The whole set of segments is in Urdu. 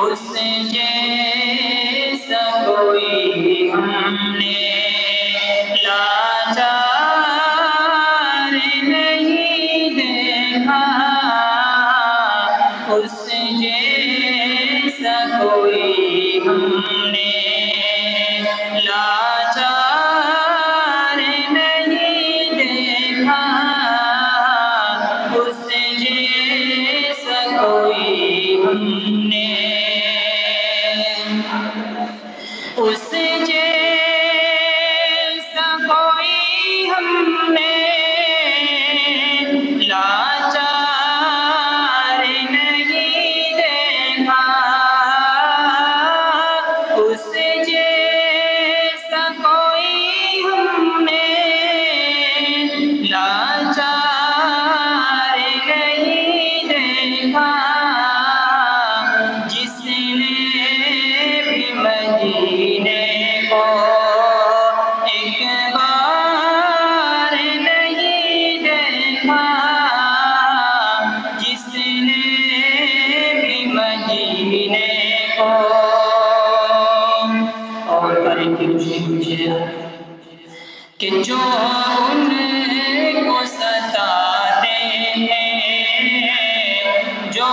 اس جیسا کوئی ہم نے لاچار نہیں دیکھا، اس جیسا کوئی ہم نے لاچار نہیں دیکھا، اس جیسا کوئی ہم نے، اس جیسا کوئی ہم نے لاچار نہیں دیکھا، اس جیسا کوئی ہم نے لاچار نہیں دیکھا، جس نے بھی مدینے کو ایک بار نہیں دیکھا، جس نے بھی مدینے کو، اور قریب کی روشنی پوچھے کہ جو ان کو ستاتے ہیں، جو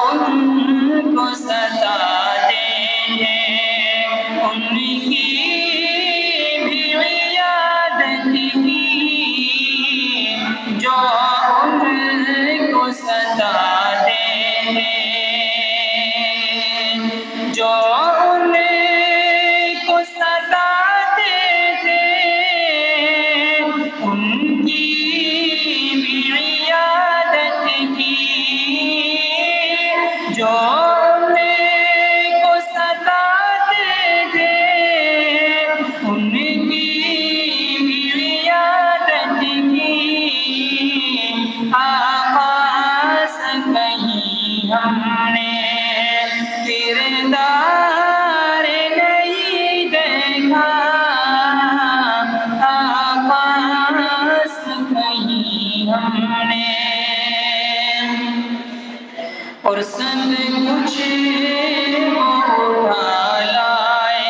ان کو ستاتے ہیں، ان کی بھی عیادت کی، جو ان کو ستاتے ہیں، جو ان کو ستاتے تھے، ان کی بھی عیادت کی، جو ان کو ستاتے تھے، ان کی بھی عیادت کی، آقا سے کہیں ہم نے کردار نہیں دیکھا، آقا سے کہیں ہم نے، اور سب کچھ وہ اٹھا لائے،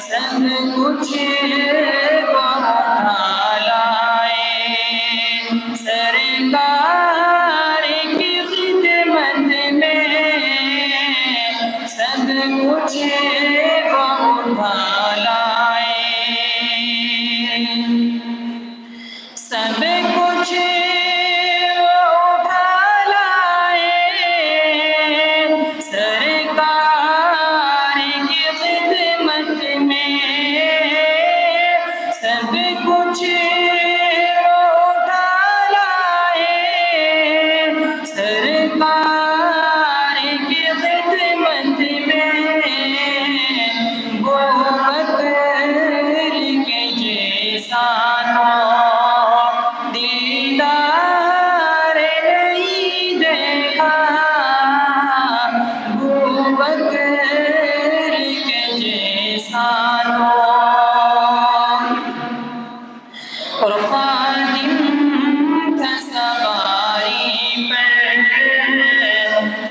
سب کچھ وہ اٹھا لائے، سرکار کی خدمت میں سب کچھ وہ اٹھا لائے، سب کچھ وہ اٹھا لائے، سرکار کی خدمت میں سب کچھ وہ اٹھا لائے، سرکار کی خدمت میں، وہ بکر کے جیسا تو دیدار نہیں دیکھا، وہ بکر کے جیسا تو، اور خادم تھا سواری پر،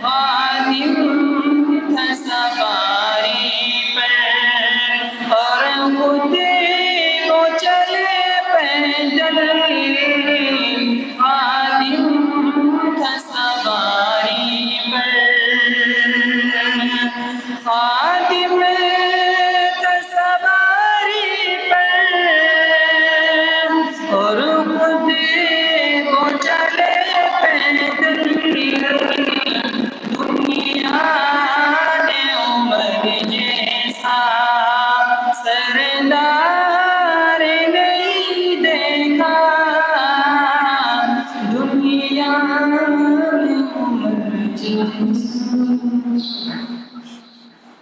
خادم تھا سواری پر، اور خود وہ چلے پیدل، خادم تھا سواری پر، خادم تھا سواری پر، اور خود وہ چلے پیدل، دنیا نے عمر جیسا سردار نہیں دیکھا، دنیا نے عمر جیسا